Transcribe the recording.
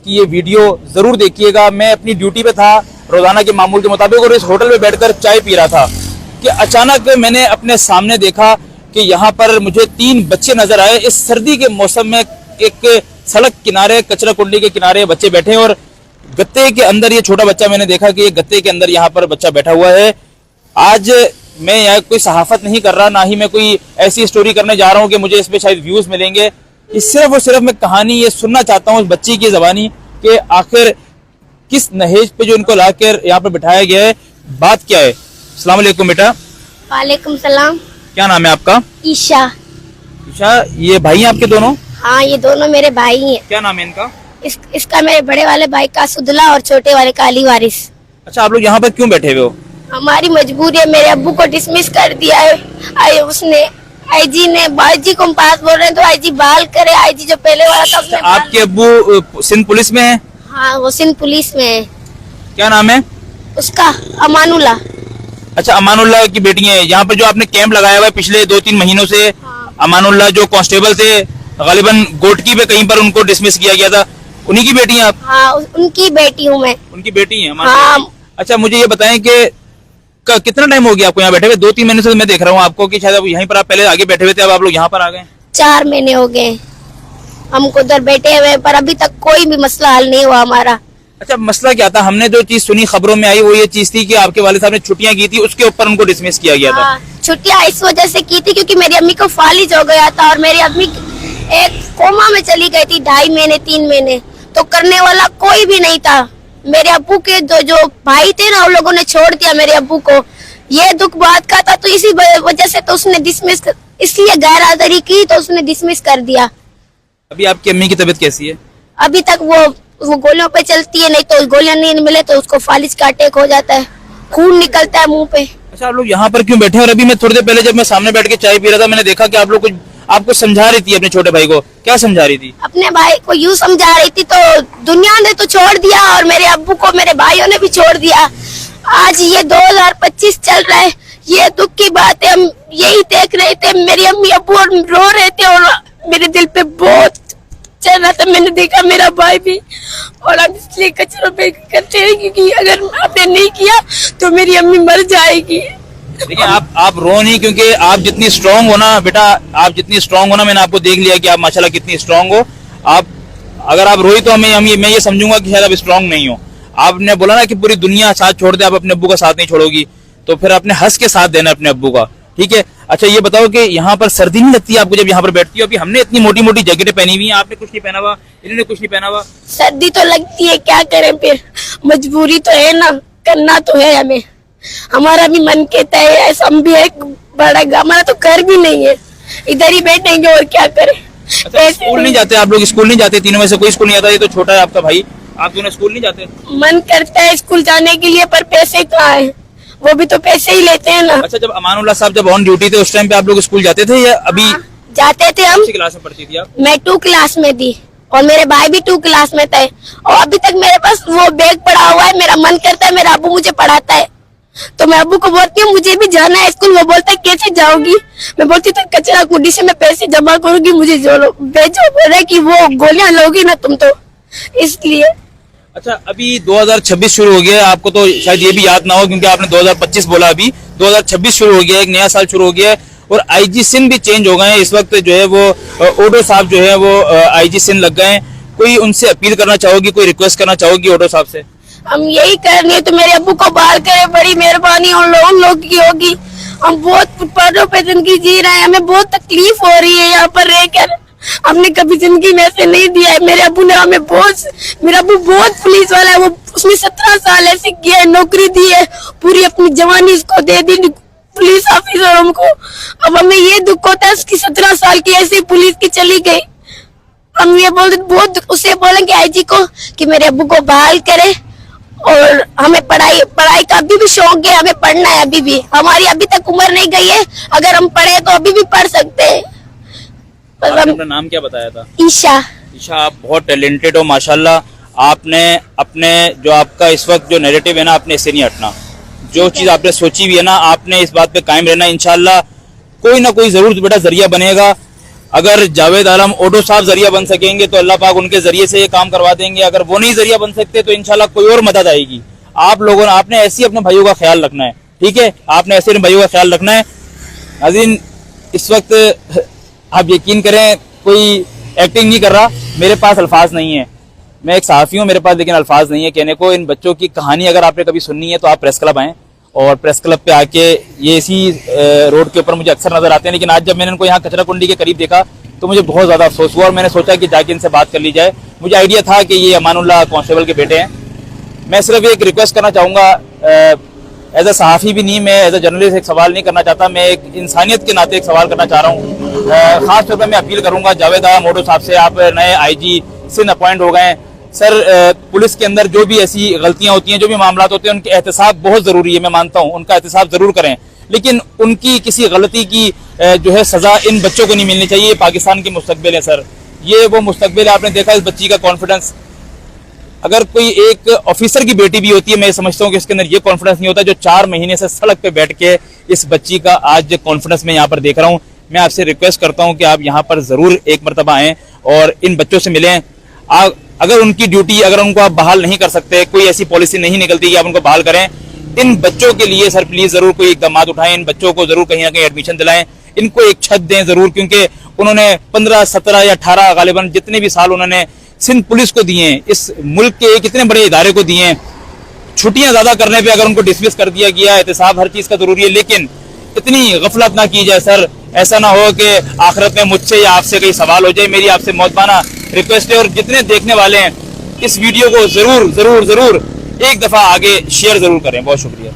कि ये वीडियो जरूर देखिएगा। मैं अपनी ड्यूटी पे था रोजाना के मामूल के मुताबिक और इस होटल में बैठकर चाय पी रहा था कि अचानक मैंने अपने सामने देखा कि यहाँ पर मुझे 3 बच्चे नजर आए। इस सर्दी के मौसम में एक सड़क किनारे कचरा कुंडी के किनारे बच्चे बैठे हैं और गत्ते के अंदर ये छोटा बच्चा, मैंने देखा कि ये गत्ते के अंदर यहाँ पर बच्चा बैठा हुआ है। आज मैं यहाँ कोई सहाफत नहीं कर रहा, ना ही मैं कोई ऐसी स्टोरी करने जा रहा हूँ कि मुझे इस पे शायद व्यूज मिलेंगे। सिर्फ और सिर्फ मैं कहानी ये सुनना चाहता हूँ उस बच्ची की ज़बानी कि आखिर किस नहेज पे जो इनको लाकर यहाँ पर बिठाया गया है, बात क्या है। अस्सलाम वालेकुम बेटा। वालेकुम सलाम। क्या नाम है आपका? ईशा। ईशा, ये भाई हैं आपके दोनों? हाँ, ये दोनों मेरे भाई हैं। क्या नाम है इनका? इसका मेरे बड़े वाले भाई का सुदला और छोटे वाले का अली वारिस। अच्छा, आप लोग यहाँ पर क्यों बैठे हुए हो? हमारी मजबूरी है, मेरे अब्बू को डिसमिस कर दिया है उसने। आईजी ने, आईजी को पास बोल रहे हैं तो आईजी बहाल करे। आईजी जो पहले वाला था उसने आपके अब्बू सिंध पुलिस में है? हाँ, वो सिंध पुलिस में है। क्या नाम है उसका? अमानुल्लाह। अच्छा, अमानुल्लाह की बेटी है। यहाँ पर जो आपने कैंप लगाया हुआ है पिछले 2-3 महीनों से, हाँ। अमानुल्लाह जो कांस्टेबल थे, गालिबन गोटकी पे कहीं पर उनको डिसमिस किया गया था, उन्हीं की बेटी हैं आप? हाँ, उनकी बेटी हूँ मैं। उनकी बेटी है? हाँ। अच्छा, मुझे ये बताएं कि कितना टाइम हो गया आपको यहाँ बैठे हुए? 2-3 महीने से मैं देख रहा हूँ आपको कि शायद यहीं पर आप पहले आगे बैठे हुए थे, अब आप लोग यहाँ पर आ गए। 4 महीने हो गए हमको उधर बैठे हुए, पर अभी तक कोई भी मसला हल नहीं हुआ हमारा। अच्छा, मसला क्या था? हमने जो चीज सुनी खबरों में आई वो ये चीज थी कि आपके वाले साहब ने छुट्टियां की थी, उसके ऊपर उनको डिसमिस किया गया था। छुट्टियां इस वजह से की थी क्योंकि मेरी अम्मी को फालिज हो गया था और मेरी अम्मी एक कोमा में चली गई थी 2.5 महीने 3 महीने, तो करने वाला कोई भी नहीं था। मेरे अब्बू के जो भाई थे ना, उन लोगों ने छोड़ दिया मेरे अब्बू को। ये दुख बात का था, तो इसी वजह से तो उसने डिसमिस, इसलिए गैर हाजिरी की तो उसने डिसमिस कर दिया। अभी आपकी अम्मी की तबीयत कैसी है? अभी तक वो गोलियों पे चलती है, नहीं तो गोलियां नहीं मिले तो उसको फालिज का अटैक हो जाता है, खून निकलता है मुंह पे। अच्छा, आप लोग यहाँ पर क्यों बैठे हैं? और अभी मैं थोड़ी देर पहले जब मैं सामने बैठ के चाय पी रहा था, मैंने देखा कि आप लोग कुछ आपको समझा रही थी अपने छोटे भाई को। क्या समझा रही थी? अपने भाई को यूँ समझा रही थी, तो दुनिया ने तो छोड़ दिया और मेरे अब्बू को मेरे भाइयों ने भी छोड़ दिया। आज ये 2025 चल रहा है, ये दुख की बात है। हम यही देख रहे थे, मेरी अम्मी अब्बू रो रहे थे और मेरे दिल पे बहुत चल रहा था। मैंने देखा मेरा भाई भी, और हम इसलिए कचरों पे करते हैं क्योंकि अगर आपने नहीं किया तो मेरी अम्मी मर जाएगी। देखिए, आप रो नहीं, क्योंकि आप जितनी स्ट्रांग हो ना बेटा, आप जितनी स्ट्रांग हो ना, मैंने आपको देख लिया कि आप माशाल्लाह कितनी स्ट्रांग हो। आप अगर आप रोई तो मैं ये समझूंगा कि शायद आप स्ट्रांग नहीं हो। आपने बोला ना कि पूरी दुनिया साथ छोड़ दे, आप अपने अब्बू का साथ नहीं छोड़ोगी, तो फिर आपने हंस के साथ देना अपने अब्बू का, ठीक है? अच्छा, ये बताओ कि यहाँ पर सर्दी नहीं लगती आपको जब यहाँ पर बैठती हो? अभी हमने इतनी मोटी मोटी जैकेटें पहनी हुई हैं, आपने कुछ नहीं पहना हुआ, इन्होंने कुछ नहीं पहना हुआ। सर्दी तो लगती है, क्या करें, फिर मजबूरी तो है ना, करना तो है हमें। हमारा भी मन कहता है ऐसा, हम भी एक बड़ा, हमारा तो घर भी नहीं है, इधर ही बैठेंगे और क्या करें। अच्छा, स्कूल नहीं जाते आप लोग? स्कूल नहीं जाते? तीनों में से कोई स्कूल नहीं जाता? ये तो छोटा है आपका भाई, आप दोनों स्कूल नहीं जाते? मन करता है स्कूल जाने के लिए, पर पैसे कहाँ है, वो भी तो पैसे ही लेते हैं ना। अच्छा, जब अमानुल्लाह साहब जब ऑन ड्यूटी थे उस टाइम पे आप लोग स्कूल जाते थे या अभी? जाते थे हम। कौन सी क्लास में पढ़ती थी आप? मैं 2 क्लास में थी और मेरे भाई भी 2 क्लास में थे, और अभी तक मेरे पास वो बैग पड़ा हुआ है। मेरा मन करता है, मेरा अब्बू मुझे पढ़ाता है तो मैं अब्बू को बोलती हूँ मुझे भी जाना है स्कूल। वो बोलता है कैसे जाओगी? मैं बोलती तो कचरा कुंडी से मैं पैसे जमा करूंगी, मुझे जो भेजो। बोल रहे कि वो गोलियां लोगी ना तुम, तो इसलिए। अच्छा, अभी 2026 शुरू हो गया है, आपको तो शायद ये भी याद ना हो क्योंकि आपने 2025 बोला, अभी 2026 शुरू हो गया है, एक नया साल शुरू हो गया है और आईजी सिंध भी चेंज हो गए हैं। इस वक्त जो है वो ओडो साहब जो है वो आईजी सिंध लग गए हैं। कोई उनसे अपील करना चाहोगी, कोई रिक्वेस्ट करना चाहोगी ओडो साहब से? हम यही करनी है तो मेरे अब्बू को बहाल करे, बड़ी मेहरबानी उन लोग की होगी। हम बहुत पदों पे जिंदगी जी रहे हैं, हमें बहुत तकलीफ हो रही है यहाँ पर रहकर। हमने कभी जिंदगी में ऐसे नहीं दिया है। मेरे अब्बू ने हमें मेरा अब्बू बहुत पुलिस वाला है, वो उसने 17 साल ऐसे किया है, नौकरी दी है, पूरी अपनी जवानी उसको दे दी पुलिस ऑफिसर हमको। अब हमें ये दुख होता है उसकी 17 साल की ऐसे पुलिस की चली गई। हम ये बहुत उसे बोलेंगे आईजी को कि मेरे अब्बू को बहाल करे, और हमें पढ़ाई का अभी भी शौक है, हमें पढ़ना है अभी भी। हमारी अभी तक उम्र नहीं गई है, अगर हम पढ़े तो अभी भी पढ़ सकते हैं। आपने नाम क्या बताया था? ईशा। ईशा, आप बहुत टैलेंटेड हो माशाल्लाह। आपने अपने जो आपका इस वक्त जो नैरेटिव है ना, आपने इससे नहीं हटना। जो चीज आपने सोची हुई है ना, आपने इस बात पे कायम रहना। इंशाल्लाह कोई ना कोई जरूर बेटा जरिया बनेगा। अगर जावेद आलम ऑटो साहब जरिया बन सकेंगे तो अल्लाह पाक उनके जरिए से ये काम करवा देंगे। अगर वो नहीं जरिया बन सकते तो इंशाल्लाह कोई और मदद आएगी। आप लोगों ने आपने ऐसे ही अपने भाइयों का ख्याल रखना है, ठीक है, आपने ऐसे अपने भाइयों का ख्याल रखना है। नाज़रीन, इस वक्त आप यकीन करें कोई एक्टिंग नहीं कर रहा, मेरे पास अल्फाज नहीं है, मैं एक सहाफ़ी हूँ, मेरे पास लेकिन अल्फाज नहीं है कहने को। इन बच्चों की कहानी अगर आपने कभी सुननी है तो आप प्रेस क्लब आएँ, और प्रेस क्लब पे आके ये इसी रोड के ऊपर मुझे अक्सर नजर आते हैं। लेकिन आज जब मैंने इनको यहाँ कचरा कुंडी के करीब देखा तो मुझे बहुत ज़्यादा अफसोस हुआ और मैंने सोचा कि जाके इनसे बात कर ली जाए। मुझे आइडिया था कि ये अमानुल्लाह कांस्टेबल के बेटे हैं। मैं सिर्फ एक रिक्वेस्ट करना चाहूँगा, एज अ सहाफ़ी भी नहीं, मैं एज अ जर्नलिस्ट एक सवाल नहीं करना चाहता, मैं एक इंसानियत के नाते एक सवाल करना चाह रहा हूँ। ख़ास तौर पर मैं अपील करूँगा जावेद आलम ऑटो साहब से, आप नए IG सिंध अपॉइंट हो गए हैं सर। पुलिस के अंदर जो भी ऐसी गलतियां होती हैं, जो भी मामला होते हैं, उनके एहतसाब बहुत जरूरी है, मैं मानता हूं, उनका एहतसाब जरूर करें, लेकिन उनकी किसी गलती की जो है सजा इन बच्चों को नहीं मिलनी चाहिए। पाकिस्तान के मुस्तकबिल है सर, ये वो मुस्तकबिल है। आपने देखा इस बच्ची का कॉन्फिडेंस, अगर कोई एक ऑफिसर की बेटी भी होती है, मैं समझता हूँ कि इसके अंदर ये कॉन्फिडेंस नहीं होता जो 4 महीने से सड़क पे बैठ के इस बच्ची का आज कॉन्फिडेंस मैं यहाँ पर देख रहा हूँ। मैं आपसे रिक्वेस्ट करता हूँ कि आप यहाँ पर जरूर एक मरतबा आएँ और इन बच्चों से मिलें। अगर उनकी ड्यूटी, अगर उनको आप बहाल नहीं कर सकते, कोई ऐसी पॉलिसी नहीं निकलती कि आप उनको बहाल करें, इन बच्चों के लिए सर प्लीज जरूर कोई इकदाम उठाएं, इन बच्चों को जरूर कहीं ना कहीं एडमिशन दिलाएं, इनको एक छत दें जरूर, क्योंकि उन्होंने 15, 17 या 18 गालिबन जितने भी साल उन्होंने सिंध पुलिस को दिए हैं, इस मुल्क के एक इतने बड़े इदारे को दिए हैं। छुट्टियां ज्यादा करने पे अगर उनको डिसमिस कर दिया गया, एहतसाब हर चीज का जरूरी है, लेकिन इतनी गफलत ना की जाए सर, ऐसा ना हो कि आखिरत में मुझसे या आपसे कई सवाल हो जाए। मेरी आपसे मौतबाना रिक्वेस्ट है, और जितने देखने वाले हैं इस वीडियो को जरूर जरूर जरूर एक दफा आगे शेयर जरूर करें। बहुत शुक्रिया।